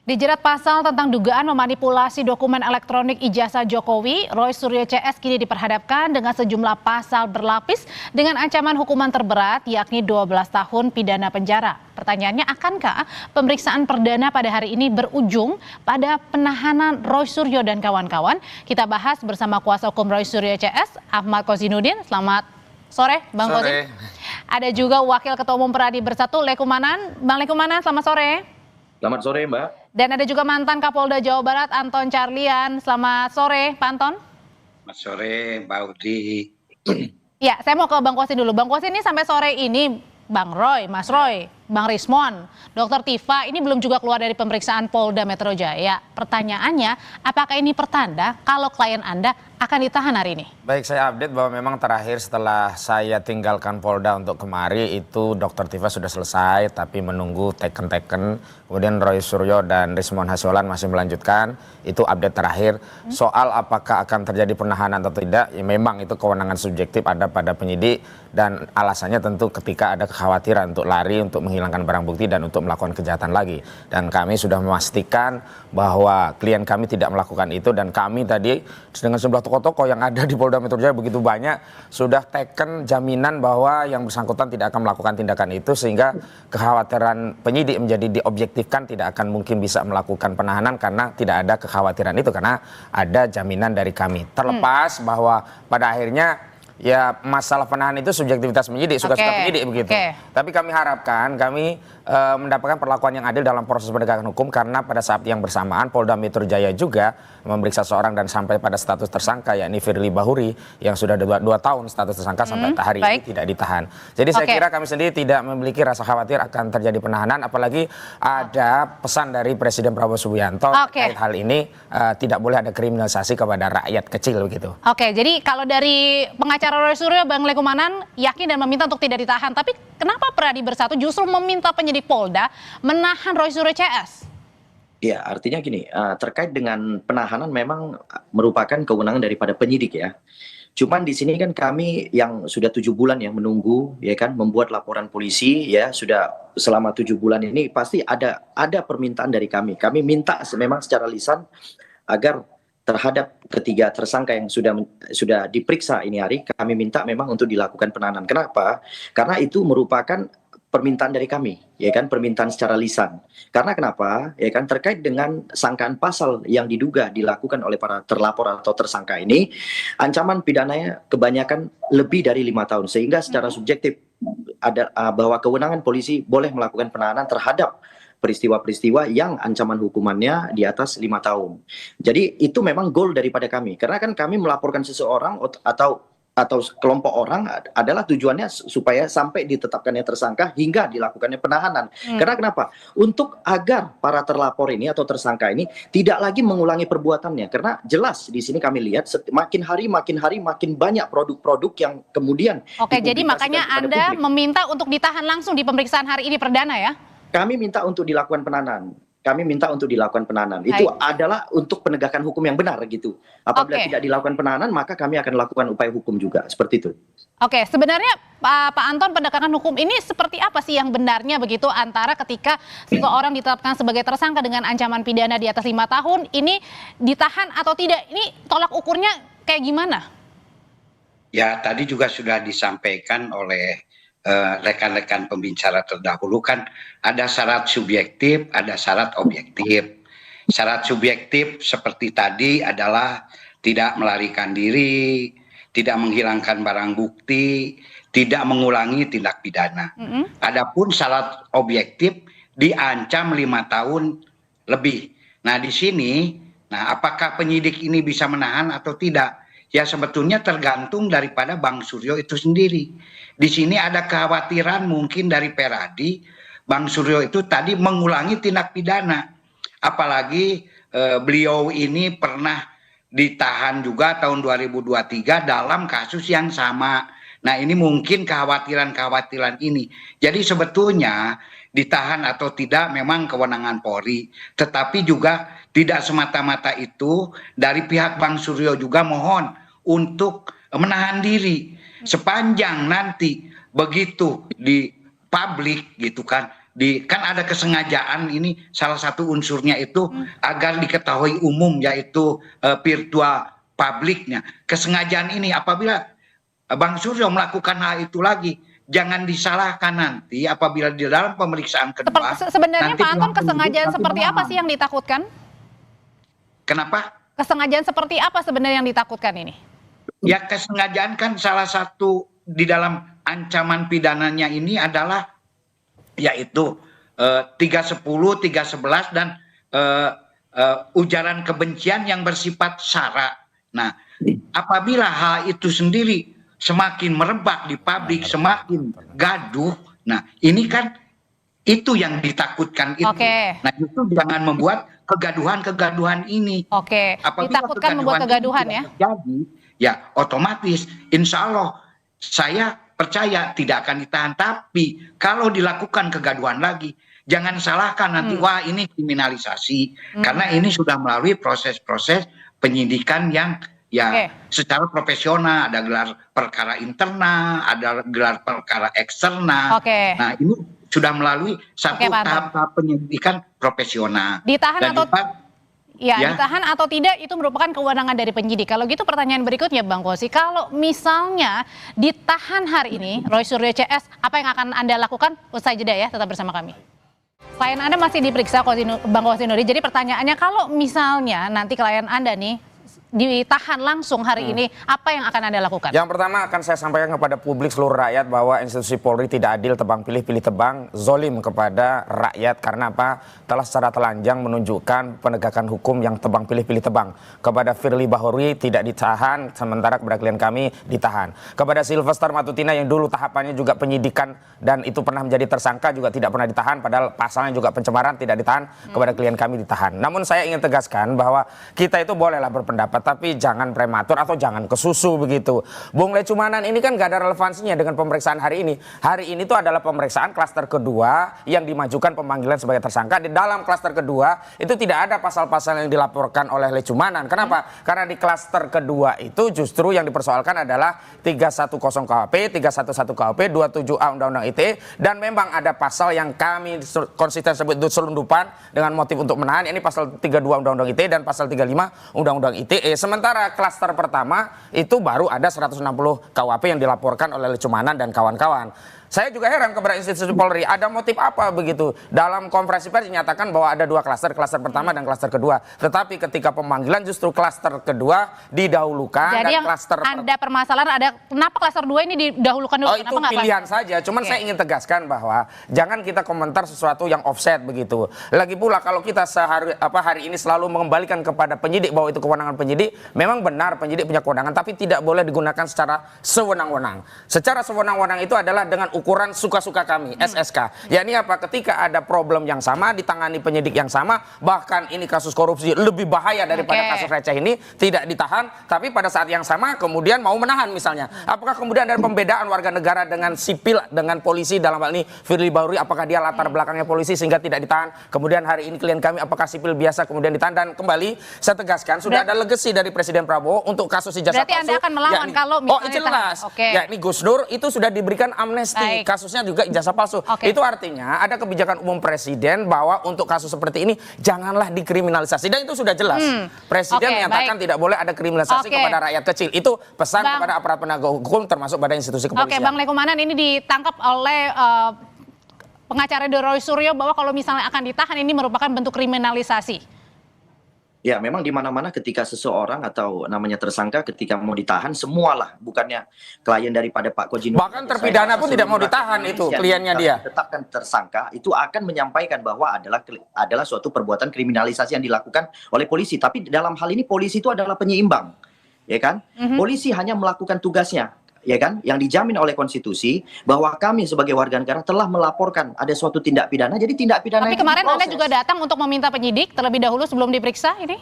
Dijerat pasal tentang dugaan memanipulasi dokumen elektronik ijazah Jokowi, Roy Suryo CS kini diperhadapkan dengan sejumlah pasal berlapis dengan ancaman hukuman terberat yakni 12 tahun pidana penjara. Pertanyaannya, akankah pemeriksaan perdana pada hari ini berujung pada penahanan Roy Suryo dan kawan-kawan? Kita bahas bersama kuasa hukum Roy Suryo CS, Ahmad Kozinudin. Selamat sore, Bang Kozin. Ada juga Wakil Ketua Umum Peradi Bersatu, Lekumanan. Bang Lekumanan, selamat sore. Selamat sore, Mbak. Dan ada juga mantan Kapolda Jawa Barat, Anton Carlian. Selamat sore, Pak Anton. Selamat sore, Mbak Udi. Ya, saya mau ke Bang Kosin dulu. Bang Kosin ini sampai sore ini, Bang Roy, Mas Roy, Bang Rismon, Dr. Tifa ini belum juga keluar dari pemeriksaan Polda Metro Jaya. Pertanyaannya, apakah ini pertanda kalau klien Anda akan ditahan hari ini? Baik, saya update bahwa memang terakhir setelah saya tinggalkan Polda untuk kemari itu Dr. Tifa sudah selesai tapi menunggu teken-teken. Kemudian Roy Suryo dan Rismon Hasiolan masih melanjutkan. Itu update terakhir. Soal apakah akan terjadi penahanan atau tidak, ya memang itu kewenangan subjektif ada pada penyidik dan alasannya tentu ketika ada kekhawatiran untuk lari, untuk menghilangkan barang bukti dan untuk melakukan kejahatan lagi. Dan kami sudah memastikan bahwa klien kami tidak melakukan itu dan kami tadi dengan sejumlah tokoh-tokoh yang ada di Polda Metro Jaya begitu banyak sudah teken jaminan bahwa yang bersangkutan tidak akan melakukan tindakan itu sehingga kekhawatiran penyidik menjadi diobjektifkan tidak akan mungkin bisa melakukan penahanan karena tidak ada kekhawatiran itu karena ada jaminan dari kami. Terlepas bahwa pada akhirnya ya masalah penahanan itu subjektivitas penyidik, suka-suka penyidik begitu. Tapi kami harapkan kami mendapatkan perlakuan yang adil dalam proses penegakan hukum karena pada saat yang bersamaan Polda Metro Jaya juga memeriksa seorang dan sampai pada status tersangka yakni Firly Bahuri yang sudah 2 tahun status tersangka sampai hari ini tidak ditahan. Jadi saya kira kami sendiri tidak memiliki rasa khawatir akan terjadi penahanan apalagi ada pesan dari Presiden Prabowo Subianto terkait hal ini tidak boleh ada kriminalisasi kepada rakyat kecil begitu. Oke, jadi kalau dari pengacara Roy Suryo, Bang Lekumanan yakin dan meminta untuk tidak ditahan. Tapi kenapa Peradi Bersatu justru meminta penyidik Polda menahan Roy Suryo CS? Ya, artinya gini, terkait dengan penahanan memang merupakan kewenangan daripada penyidik ya. Cuman di sini kan kami yang sudah 7 bulan ya menunggu ya kan membuat laporan polisi ya sudah selama 7 bulan ini pasti ada permintaan dari kami. Kami minta memang secara lisan agar terhadap ketiga tersangka yang sudah diperiksa ini hari kami minta memang untuk dilakukan penahanan. Kenapa? Karena itu merupakan permintaan dari kami, ya kan, permintaan secara lisan. Karena kenapa? Ya kan, terkait dengan sangkaan pasal yang diduga dilakukan oleh para terlapor atau tersangka ini, ancaman pidananya kebanyakan lebih dari 5 tahun, sehingga secara subjektif ada bahwa kewenangan polisi boleh melakukan penahanan terhadap peristiwa-peristiwa yang ancaman hukumannya di atas 5 tahun. Jadi itu memang goal daripada kami, karena kan kami melaporkan seseorang atau kelompok orang adalah tujuannya supaya sampai ditetapkannya tersangka hingga dilakukannya penahanan. Karena kenapa? Untuk agar para terlapor ini atau tersangka ini tidak lagi mengulangi perbuatannya. Karena jelas di sini kami lihat makin hari makin banyak produk-produk yang kemudian. Oke, jadi makanya Anda meminta untuk ditahan langsung di pemeriksaan hari ini perdana ya? Kami minta untuk dilakukan penahanan. Itu adalah untuk penegakan hukum yang benar gitu. Apabila tidak dilakukan penahanan, maka kami akan lakukan upaya hukum juga seperti itu. Oke, sebenarnya Pak Anton, penegakan hukum ini seperti apa sih yang benarnya begitu antara ketika seseorang ditetapkan sebagai tersangka dengan ancaman pidana di atas 5 tahun, ini ditahan atau tidak? Ini tolak ukurnya kayak gimana? Ya, tadi juga sudah disampaikan oleh rekan-rekan pembicara terdahulu kan ada syarat subjektif, ada syarat objektif. Syarat subjektif seperti tadi adalah tidak melarikan diri, tidak menghilangkan barang bukti, tidak mengulangi tindak pidana. Adapun syarat objektif diancam 5 tahun lebih. Nah di sini, apakah penyidik ini bisa menahan atau tidak? Ya sebetulnya tergantung daripada Bang Suryo itu sendiri. Di sini ada kekhawatiran mungkin dari Peradi, Bang Suryo itu tadi mengulangi tindak pidana. Apalagi beliau ini pernah ditahan juga tahun 2023 dalam kasus yang sama. Nah ini mungkin kekhawatiran ini. Jadi sebetulnya ditahan atau tidak memang kewenangan Polri. Tetapi juga tidak semata-mata itu dari pihak Bang Suryo juga mohon untuk menahan diri sepanjang nanti begitu di publik gitu kan kan ada kesengajaan, ini salah satu unsurnya itu agar diketahui umum, yaitu virtual publiknya. Kesengajaan ini apabila Bang Suryo melakukan hal itu lagi, jangan disalahkan nanti apabila di dalam pemeriksaan kedua. Sebenarnya nanti Pak Anton, kesengajaan seperti apa sih yang ditakutkan? Kenapa? Kesengajaan seperti apa sebenarnya yang ditakutkan ini? Ya, kesengajaan kan salah satu di dalam ancaman pidananya ini adalah yaitu 310, 311 dan ujaran kebencian yang bersifat sara. Nah, apabila hal itu sendiri semakin merebak di publik, semakin gaduh, nah ini kan itu yang ditakutkan itu. Nah, itu jangan membuat kegaduhan-kegaduhan ini. Apabila ditakutkan membuat kegaduhan ya. Jadi, ya otomatis insya Allah saya percaya tidak akan ditahan. Tapi kalau dilakukan kegaduhan lagi, jangan salahkan nanti wah ini kriminalisasi, karena ini sudah melalui proses-proses penyidikan yang secara profesional, ada gelar perkara internal, ada gelar perkara eksternal. Nah, ini sudah melalui satu tahap penyidikan profesional. Ditahan ditahan atau tidak itu merupakan kewenangan dari penyidik. Kalau gitu pertanyaan berikutnya Bang Kosi, kalau misalnya ditahan hari ini Roy Suryo CS, apa yang akan Anda lakukan? Usai jeda ya, tetap bersama kami. Klien Anda masih diperiksa Bang Kosinuri. Jadi pertanyaannya, kalau misalnya nanti klien Anda nih ditahan langsung hari ini, apa yang akan Anda lakukan? Yang pertama akan saya sampaikan kepada publik seluruh rakyat bahwa institusi Polri tidak adil, tebang pilih, pilih tebang, zolim kepada rakyat. Karena apa? Telah secara telanjang menunjukkan penegakan hukum yang tebang pilih, pilih tebang. Kepada Firly Bahuri tidak ditahan, sementara kepada klien kami ditahan. Kepada Sylvester Matutina yang dulu tahapannya juga penyidikan dan itu pernah menjadi tersangka juga tidak pernah ditahan, padahal pasalnya juga pencemaran, tidak ditahan. Kepada klien kami ditahan. Namun saya ingin tegaskan bahwa kita itu bolehlah berpendapat, tapi jangan prematur atau jangan kesusu begitu. Bung Lecumanan ini kan gak ada relevansinya dengan pemeriksaan hari ini. Hari ini itu adalah pemeriksaan klaster kedua yang dimajukan pemanggilan sebagai tersangka. Di dalam klaster kedua itu tidak ada pasal-pasal yang dilaporkan oleh Lecumanan. Kenapa? Karena di klaster kedua itu justru yang dipersoalkan adalah 310 KUHP, 311 KUHP, 27A Undang-Undang ITE, dan memang ada pasal yang kami konsisten sebut itu selundupan dengan motif untuk menahan. Ini pasal 32 Undang-Undang ITE dan pasal 35 Undang-Undang ITE. Sementara klaster pertama itu baru ada 160 KUHP yang dilaporkan oleh Lecumanan dan kawan-kawan. Saya juga heran kepada institusi Polri, ada motif apa begitu? Dalam konferensi pers dinyatakan bahwa ada dua klaster pertama dan klaster kedua. Tetapi ketika pemanggilan justru klaster kedua didahulukan. Jadi dan yang klaster Anda permasalahan ada kenapa klaster 2 ini didahulukan dulu? Oh, itu pilihan saja. Cuman saya ingin tegaskan bahwa jangan kita komentar sesuatu yang offset begitu. Lagi pula kalau kita hari ini selalu mengembalikan kepada penyidik bahwa itu kewenangan penyidik, memang benar penyidik punya kewenangan, tapi tidak boleh digunakan secara sewenang-wenang. Secara sewenang-wenang itu adalah dengan ukuran suka-suka kami, SSK. Ya ini apa? Ketika ada problem yang sama, ditangani penyidik yang sama, bahkan ini kasus korupsi lebih bahaya daripada kasus receh ini, tidak ditahan, tapi pada saat yang sama kemudian mau menahan misalnya. Apakah kemudian ada pembedaan warga negara dengan sipil, dengan polisi, dalam hal ini Firly Bahuri, apakah dia latar belakangnya polisi sehingga tidak ditahan? Kemudian hari ini klien kami apakah sipil biasa kemudian ditahan? Dan kembali saya tegaskan, sudah ada legasi dari Presiden Prabowo untuk kasus ijazah palsu. Berarti Anda akan melawan kalau misalnya jelas. Ya ini Gus Dur itu sudah diberikan amnesti. Kasusnya juga ijazah palsu. Itu artinya ada kebijakan umum Presiden bahwa untuk kasus seperti ini janganlah dikriminalisasi, dan itu sudah jelas. Presiden menyatakan tidak boleh ada kriminalisasi kepada rakyat kecil. Itu pesan kepada aparat penegak hukum termasuk pada institusi kepolisian. Bang Lecumanan ini ditangkap oleh pengacara Roy Suryo bahwa kalau misalnya akan ditahan ini merupakan bentuk kriminalisasi. Ya, memang di mana-mana ketika seseorang atau namanya tersangka ketika mau ditahan, semualah, bukannya klien daripada Pak Kojinuddin. Bahkan terpidana pun tidak mau ditahan itu kliennya dia. Tetapkan tersangka itu akan menyampaikan bahwa adalah suatu perbuatan kriminalisasi yang dilakukan oleh polisi. Tapi dalam hal ini polisi itu adalah penyeimbang, ya kan? Polisi hanya melakukan tugasnya, ya kan, yang dijamin oleh konstitusi bahwa kami sebagai warga negara telah melaporkan ada suatu tindak pidana, jadi tindak pidana. Tapi kemarin Anda juga datang untuk meminta penyidik terlebih dahulu sebelum diperiksa ini?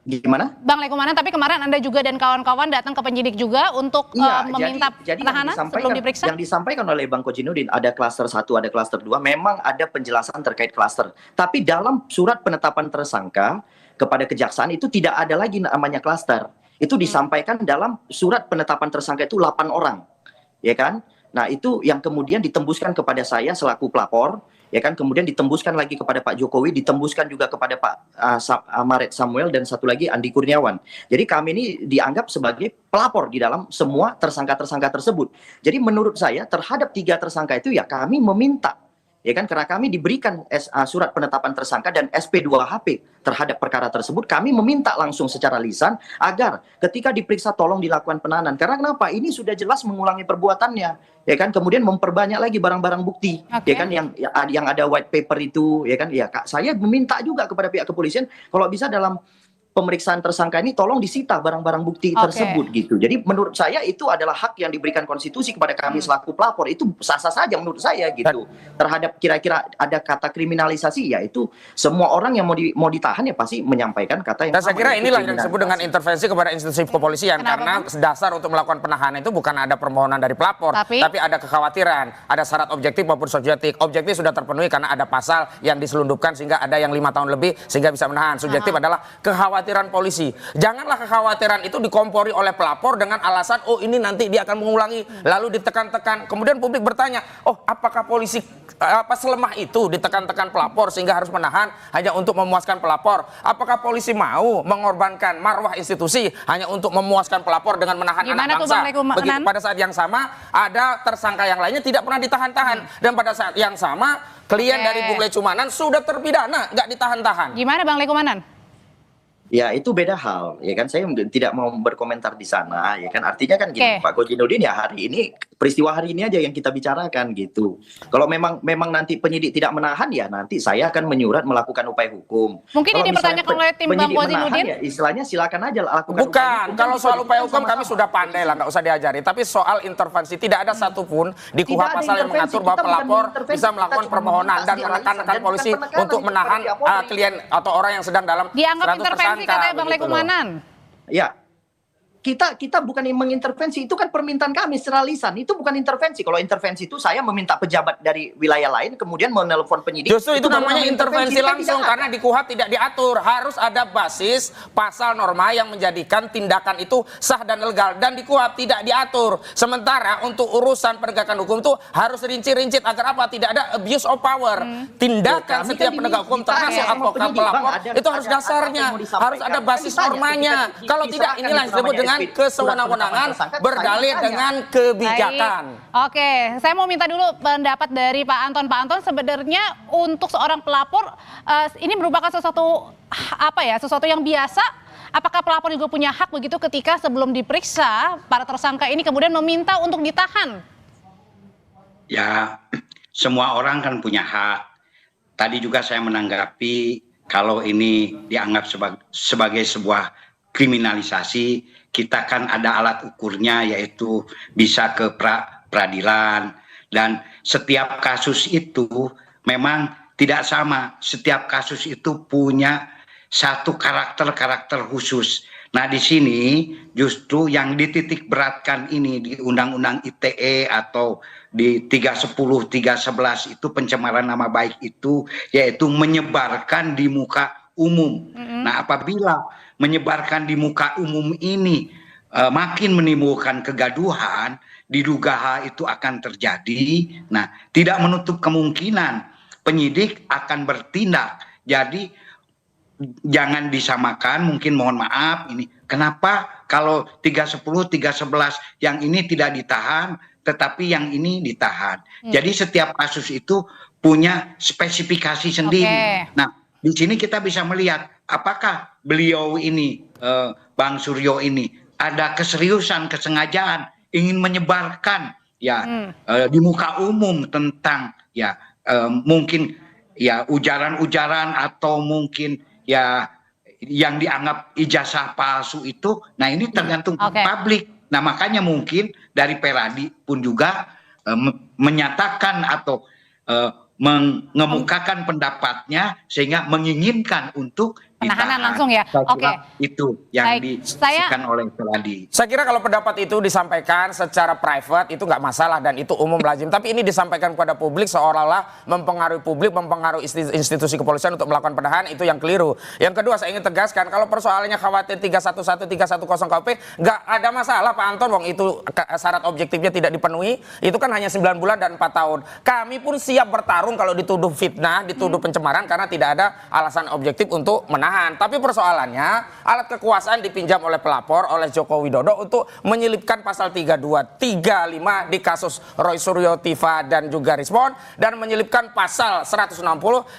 Gimana? Bang Lecumanan, tapi kemarin Anda juga dan kawan-kawan datang ke penyidik juga untuk meminta penahanan sebelum diperiksa? Yang disampaikan oleh Bang Kojinuddin, ada klaster 1, ada klaster 2, memang ada penjelasan terkait klaster. Tapi dalam surat penetapan tersangka kepada kejaksaan itu tidak ada lagi namanya klaster. Itu disampaikan dalam surat penetapan tersangka itu 8 orang, ya kan? Nah, itu yang kemudian ditembuskan kepada saya selaku pelapor, ya kan, kemudian ditembuskan lagi kepada Pak Jokowi, ditembuskan juga kepada Pak Maret Samuel, dan satu lagi Andi Kurniawan. Jadi kami ini dianggap sebagai pelapor di dalam semua tersangka-tersangka tersebut. Jadi menurut saya terhadap 3 tersangka itu ya kami meminta, ya kan, karena kami diberikan surat penetapan tersangka dan SP2HP terhadap perkara tersebut, kami meminta langsung secara lisan agar ketika diperiksa tolong dilakukan penahanan. Karena kenapa? Ini sudah jelas mengulangi perbuatannya, ya kan, kemudian memperbanyak lagi barang-barang bukti, ya kan, yang ada white paper itu, ya kan, ya Kak, saya meminta juga kepada pihak kepolisian kalau bisa dalam pemeriksaan tersangka ini tolong disita barang-barang bukti tersebut gitu. Jadi menurut saya itu adalah hak yang diberikan konstitusi kepada kami selaku pelapor, itu sah-sah saja menurut saya gitu. Terhadap kira-kira ada kata kriminalisasi, ya itu semua orang yang mau ditahan ya pasti menyampaikan kata yang Dan saya sama, kira yaitu inilah yang disebut dengan kriminalisasi. intervensi kepada institusi kepolisian. Karena dasar untuk melakukan penahanan itu bukan ada permohonan dari pelapor, tapi ada kekhawatiran, ada syarat objektif maupun subjektif. Objektif sudah terpenuhi karena ada pasal yang diselundupkan sehingga ada yang 5 tahun lebih sehingga bisa menahan. Subjektif adalah kekhawatiran polisi. Janganlah kekhawatiran itu dikompori oleh pelapor dengan alasan oh ini nanti dia akan mengulangi, lalu ditekan-tekan. Kemudian publik bertanya, oh apakah polisi selemah itu ditekan-tekan pelapor sehingga harus menahan hanya untuk memuaskan pelapor? Apakah polisi mau mengorbankan marwah institusi hanya untuk memuaskan pelapor dengan menahan anak bangsa? Begitu pada saat yang sama ada tersangka yang lainnya tidak pernah ditahan-tahan, dan pada saat yang sama klien dari Bung Lecumanan sudah terpidana nggak ditahan-tahan. Gimana Bang Lekumanan? Ya itu beda hal, ya kan, saya tidak mau berkomentar di sana, ya kan, artinya kan gini, Pak Kojinuddin, ya hari ini peristiwa hari ini aja yang kita bicarakan gitu. Kalau memang nanti penyidik tidak menahan, ya nanti saya akan menyurat melakukan upaya hukum. Mungkin ini dipertanyakan oleh tim Bang Kojinuddin. Ya istilahnya silakan aja lakukan. Bukan, kalau soal upaya hukum kami sudah pandai lah, nggak usah diajari. Tapi soal intervensi tidak ada satupun di KUHP pasal yang mengatur bahwa pelapor bisa melakukan permohonan dan menekan polisi untuk menahan klien atau orang yang sedang dalam dianggap intervensi katanya Bang Lekumanan. Ya, kita bukan yang mengintervensi, itu kan permintaan kami secara lisan, itu bukan intervensi. Kalau intervensi itu saya meminta pejabat dari wilayah lain kemudian menelpon penyidik. Justru itu namanya intervensi langsung, karena di KUHP tidak diatur, harus ada basis pasal norma yang menjadikan tindakan itu sah dan legal, dan di KUHP tidak diatur. Sementara untuk urusan penegakan hukum itu harus rinci-rinci agar apa? Tidak ada abuse of power. Tindakan setiap penegak hukum termasuk advokat pelapor itu harus dasarnya, harus ada basis normanya. Kalau tidak, inilah yang disebut dengan kesewenang-wenangan berdalih dengan kebijakan. Oke, saya mau minta dulu pendapat dari Pak Anton. Pak Anton, sebenarnya untuk seorang pelapor ini merupakan sesuatu yang biasa. Apakah pelapor juga punya hak begitu ketika sebelum diperiksa para tersangka ini kemudian meminta untuk ditahan? Ya, semua orang kan punya hak. Tadi juga saya menanggapi kalau ini dianggap sebagai sebuah kriminalisasi, kita kan ada alat ukurnya, yaitu bisa ke peradilan, dan setiap kasus itu memang tidak sama. Setiap kasus itu punya satu karakter khusus. Nah, di sini justru yang dititik beratkan ini di Undang-Undang ITE atau di 310, 311 itu pencemaran nama baik itu, yaitu menyebarkan di muka umum. Nah, apabila menyebarkan di muka umum ini makin menimbulkan kegaduhan, diduga itu akan terjadi. Nah, tidak menutup kemungkinan penyidik akan bertindak. Jadi jangan disamakan, mungkin mohon maaf ini. Kenapa kalau 310, 311 yang ini tidak ditahan, tetapi yang ini ditahan. Jadi setiap kasus itu punya spesifikasi sendiri. Nah, di sini kita bisa melihat apakah beliau ini, Bang Suryo ini, ada keseriusan, kesengajaan ingin menyebarkan di muka umum tentang mungkin ujaran-ujaran atau mungkin yang dianggap ijazah palsu itu. Nah, ini tergantung publik. Nah, makanya mungkin dari Peradi pun juga menyatakan atau mengemukakan pendapatnya sehingga menginginkan untuk penahanan ditahan. langsung ya. Saya Oke. kira itu yang Baik. disampaikan oleh Seladi. Saya kira kalau pendapat itu disampaikan secara private itu nggak masalah dan itu umum lazim. Tapi ini disampaikan kepada publik seolah-olah mempengaruhi publik, mempengaruhi institusi kepolisian untuk melakukan penahanan, itu yang keliru. Yang kedua saya ingin tegaskan kalau persoalannya khawatir 311, 310 KUP, nggak ada masalah Pak Anton, wong itu syarat objektifnya tidak dipenuhi, itu kan hanya 9 bulan dan 4 tahun. Kami pun siap bertarung kalau dituduh fitnah, dituduh pencemaran karena tidak ada alasan objektif untuk menahan. Tapi persoalannya alat kekuasaan dipinjam oleh pelapor, oleh Joko Widodo untuk menyelipkan pasal 32, 35 di kasus Roy Suryo, Tiva dan juga Rismon, dan menyelipkan pasal 160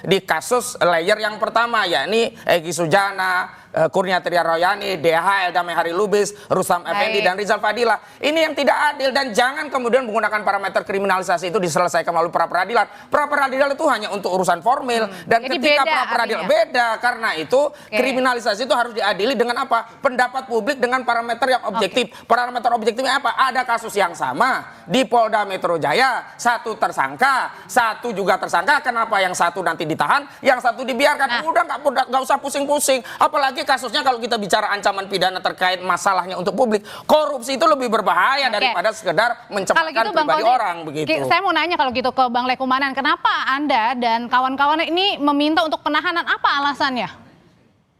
di kasus layer yang pertama, yakni Egy Sujana, Kurniatria Royani, DH, Damai Hari Lubis, Rustam Effendi dan Rizal Fadila. Ini yang tidak adil dan jangan kemudian menggunakan parameter kriminalisasi itu diselesaikan melalui pra peradilan. Pra peradilan itu hanya untuk urusan formil dan Jadi ketika beda pra peradilan artinya. beda, karena itu kriminalisasi itu harus diadili dengan apa? Pendapat publik dengan parameter yang objektif. Parameter objektifnya apa? Ada kasus yang sama di Polda Metro Jaya, satu tersangka, satu juga tersangka. Kenapa yang satu nanti ditahan, yang satu dibiarkan? Udah nggak usah pusing-pusing. Apalagi kasusnya kalau kita bicara ancaman pidana terkait masalahnya untuk publik, korupsi itu lebih berbahaya daripada sekedar mencemarkan pribadi orang begitu. Saya mau nanya kalau gitu ke Bang Lekumanan, kenapa Anda dan kawan-kawan ini meminta untuk penahanan, apa alasannya?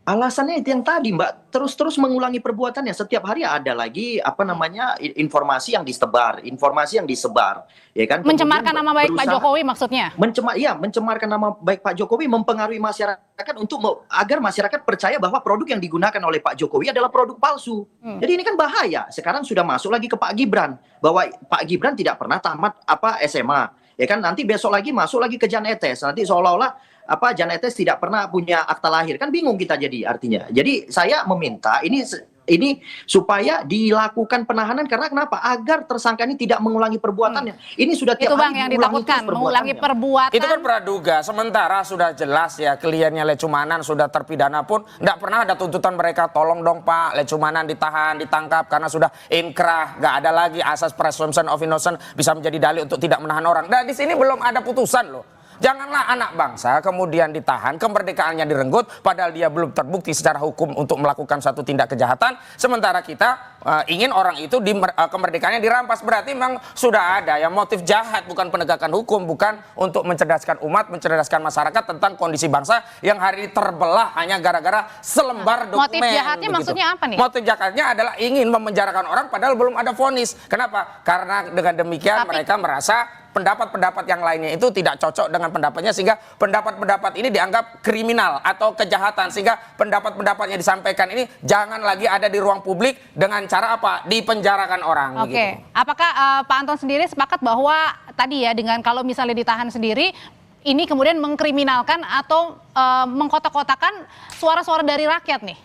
Alasannya itu yang tadi, Mbak, terus-terus mengulangi perbuatannya. Setiap hari ada lagi informasi yang disebar, ya kan? Mencemarkan Kemudian nama baik Pak berusaha- Jokowi maksudnya? mencemarkan nama baik Pak Jokowi, mempengaruhi masyarakat agar masyarakat percaya bahwa produk yang digunakan oleh Pak Jokowi adalah produk palsu. Jadi ini kan bahaya. Sekarang sudah masuk lagi ke Pak Gibran, bahwa Pak Gibran tidak pernah tamat SMA, ya kan? Nanti besok lagi masuk lagi ke Jan Etes. Nanti seolah-olah Jan Etes tidak pernah punya akta lahir, kan bingung kita jadi artinya. Jadi saya meminta ini supaya dilakukan penahanan, karena kenapa? Agar tersangka ini tidak mengulangi perbuatannya. Ini sudah tiap Itu Bang hari yang diulangi ditakutkan, terus mengulangi perbuatannya. perbuatan. Itu kan praduga, sementara sudah jelas ya kliennya Lecumanan sudah terpidana pun nggak pernah ada tuntutan mereka, tolong dong Pak Lecumanan ditahan, ditangkap karena sudah inkrah, nggak ada lagi asas presumption of innocence bisa menjadi dalil untuk tidak menahan orang. Nah di sini belum ada putusan loh. Janganlah anak bangsa kemudian ditahan, kemerdekaannya direnggut, padahal dia belum terbukti secara hukum untuk melakukan satu tindak kejahatan. Sementara kita ingin orang itu kemerdekaannya dirampas. Berarti memang sudah ada ya motif jahat, bukan penegakan hukum, bukan untuk mencerdaskan umat, mencerdaskan masyarakat tentang kondisi bangsa yang hari ini terbelah hanya gara-gara selembar dokumen. Motif jahatnya begitu. maksudnya apa nih? Motif jahatnya adalah ingin memenjarakan orang padahal belum ada vonis. Kenapa? Karena dengan demikian mereka merasa pendapat-pendapat yang lainnya itu tidak cocok dengan pendapatnya, sehingga pendapat-pendapat ini dianggap kriminal atau kejahatan, sehingga pendapat-pendapat yang disampaikan ini jangan lagi ada di ruang publik dengan cara apa? Dipenjarakan orang. Oke, Begitu. apakah Pak Anton sendiri sepakat bahwa tadi ya dengan kalau misalnya ditahan sendiri, ini kemudian mengkriminalkan atau mengkotak-kotakan suara-suara dari rakyat nih?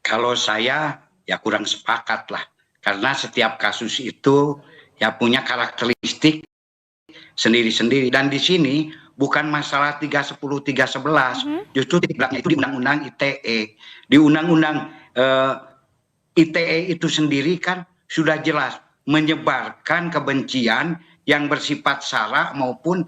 Kalau saya ya kurang sepakat lah, karena setiap kasus itu ya punya karakteristik sendiri-sendiri, dan di sini bukan masalah 310 311, justru titik beratnya itu di undang-undang ITE. Di undang-undang ITE itu sendiri kan sudah jelas menyebarkan kebencian yang bersifat sara maupun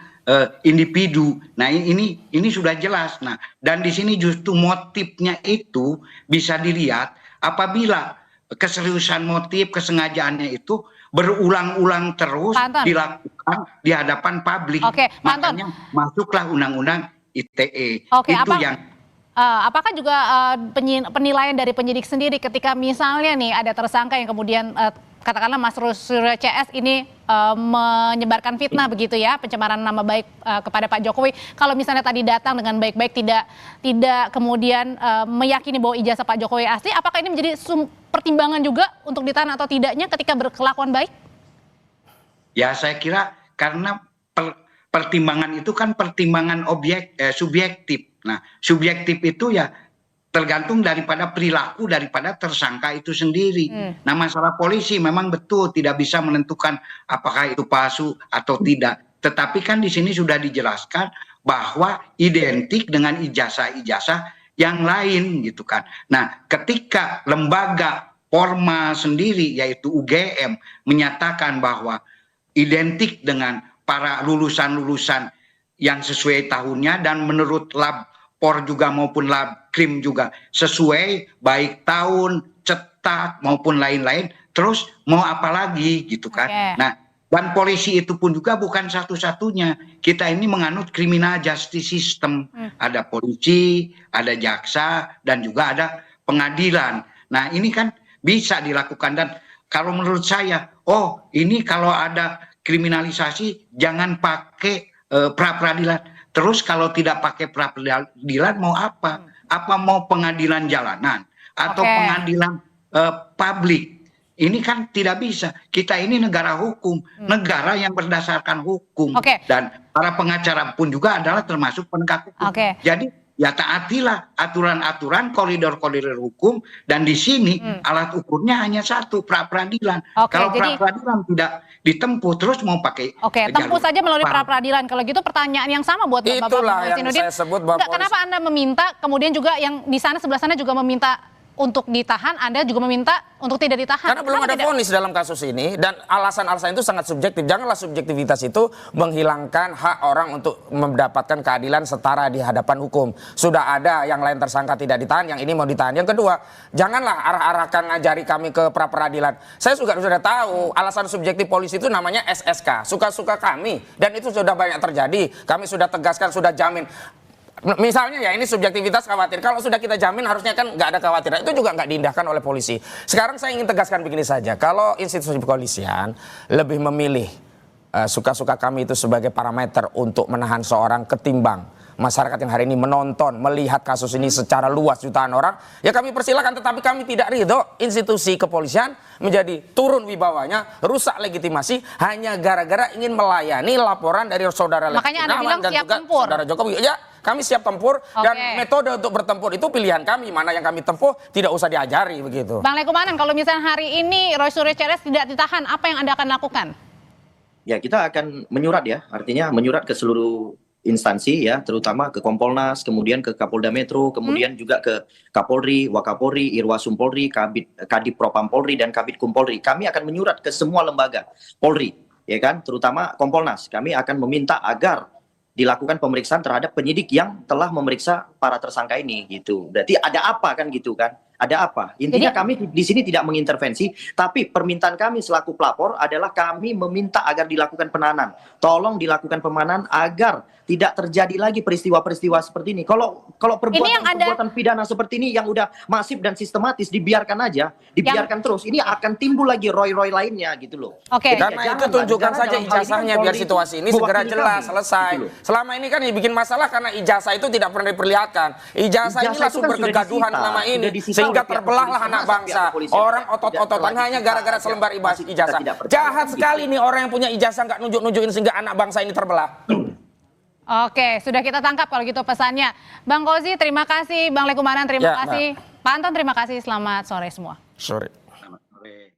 individu. Nah, ini sudah jelas. Nah, dan di sini justru motifnya itu bisa dilihat apabila keseriusan motif, kesengajaannya itu berulang-ulang terus dilakukan di hadapan publik. Oke, makanya masuklah undang-undang ITE. Oke, itu yang apakah juga penilaian dari penyidik sendiri ketika misalnya nih ada tersangka yang kemudian katakanlah Mas Suryo CS ini menyebarkan fitnah begitu ya, pencemaran nama baik kepada Pak Jokowi. Kalau misalnya tadi datang dengan baik-baik, tidak kemudian meyakini bahwa ijazah Pak Jokowi asli, apakah ini menjadi pertimbangan juga untuk ditahan atau tidaknya ketika berkelakuan baik? Ya saya kira karena pertimbangan itu kan pertimbangan subjektif. Nah subjektif itu ya tergantung daripada perilaku daripada tersangka itu sendiri. Nah masalah polisi memang betul tidak bisa menentukan apakah itu palsu atau tidak. Tetapi kan di sini sudah dijelaskan bahwa identik dengan ijazah-ijazah yang lain gitu kan. Nah ketika lembaga formal sendiri yaitu UGM menyatakan bahwa identik dengan para lulusan-lulusan yang sesuai tahunnya dan menurut lab POR juga maupun lab krim juga sesuai, baik tahun, cetak maupun lain-lain. Terus mau apa lagi gitu kan? Nah, dan polisi itu pun juga bukan satu-satunya. Kita ini menganut criminal justice system. Ada polisi, ada jaksa, dan juga ada pengadilan. Nah, ini kan bisa dilakukan. Dan kalau menurut saya, oh ini kalau ada kriminalisasi jangan pakai pra-peradilan. Terus kalau tidak pakai pra-peradilan mau apa? Apa mau pengadilan jalanan atau pengadilan publik? Ini kan tidak bisa. Kita ini negara hukum, negara yang berdasarkan hukum. Dan para pengacara pun juga adalah termasuk penegak hukum. Jadi ya taatilah aturan-aturan koridor-koridor hukum. Dan di sini alat ukurnya hanya satu, pra-peradilan. Kalau pra-peradilan tidak ditempuh, terus mau pakai tempuh saja melalui pra-peradilan. Kalau gitu pertanyaan yang sama buat Bapak Hasanuddin. Kenapa Anda meminta, kemudian juga yang di sana sebelah sana juga meminta untuk ditahan, Anda juga meminta untuk tidak ditahan? Karena belum ada vonis dalam kasus ini, dan alasan-alasan itu sangat subjektif. Janganlah subjektivitas itu menghilangkan hak orang untuk mendapatkan keadilan setara di hadapan hukum. Sudah ada yang lain tersangka tidak ditahan, yang ini mau ditahan. Yang kedua, janganlah arah-arahkan ngajari kami ke pra-peradilan. Saya juga sudah tahu alasan subjektif polisi itu namanya SSK, suka-suka kami, dan itu sudah banyak terjadi. Kami sudah tegaskan, sudah jamin. Misalnya ya ini subjektivitas khawatir. Kalau sudah kita jamin harusnya kan nggak ada kekhawatiran. Itu juga nggak diindahkan oleh polisi. Sekarang saya ingin tegaskan begini saja. Kalau institusi kepolisian lebih memilih suka-suka kami itu sebagai parameter untuk menahan seorang ketimbang masyarakat yang hari ini menonton, melihat kasus ini secara luas jutaan orang, ya kami persilakan. Tetapi kami tidak ridho institusi kepolisian menjadi turun wibawanya, rusak legitimasi hanya gara-gara ingin melayani laporan dari saudara Makanya Anda bilang dan siap juga tempur. saudara Jokowi. Ya, kami siap tempur dan metode untuk bertempur itu pilihan kami. Mana yang kami tempuh tidak usah diajari begitu. Bang Lekumanan, kalau misalnya hari ini Roy Suryo CS tidak ditahan, apa yang Anda akan lakukan? Ya, kita akan menyurat ya, artinya menyurat ke seluruh instansi ya, terutama ke Kompolnas, kemudian ke Kapolda Metro, kemudian juga ke Kapolri, Wakapolri, Irwasum Polri, Kadip Propam Polri, dan Kabid Kum Polri. Kami akan menyurat ke semua lembaga Polri, ya kan, terutama Kompolnas. Kami akan meminta agar dilakukan pemeriksaan terhadap penyidik yang telah memeriksa para tersangka ini gitu. Berarti ada apa kan gitu kan? Ada apa? Intinya kami di sini tidak mengintervensi, tapi permintaan kami selaku pelapor adalah kami meminta agar dilakukan penahanan. Tolong dilakukan penahanan agar tidak terjadi lagi peristiwa-peristiwa seperti ini. Kalau perbuatan pidana seperti ini yang udah masif dan sistematis dibiarkan aja, dibiarkan terus, ini akan timbul lagi roy-roy lainnya gitu loh. Karena itu tunjukkan saja ijazahnya biar situasi ini segera jelas, selesai. Gitu. Selama ini kan yang bikin masalah karena ijazah itu tidak pernah diperlihatkan. Ijazah inilah sumber kegaduhan selama ini. Sehingga terbelahlah anak bangsa. Orang otot-ototan hanya gara-gara selembar ijazah. Jahat sekali nih orang yang punya ijazah nggak nunjuk-nunjukin sehingga anak bangsa ini terbelah. Oke, sudah kita tangkap kalau gitu pesannya. Bang Kozi, terima kasih. Bang Lekumanan, terima kasih. Pak Anton, terima kasih. Selamat sore semua. Sore. Selamat sore.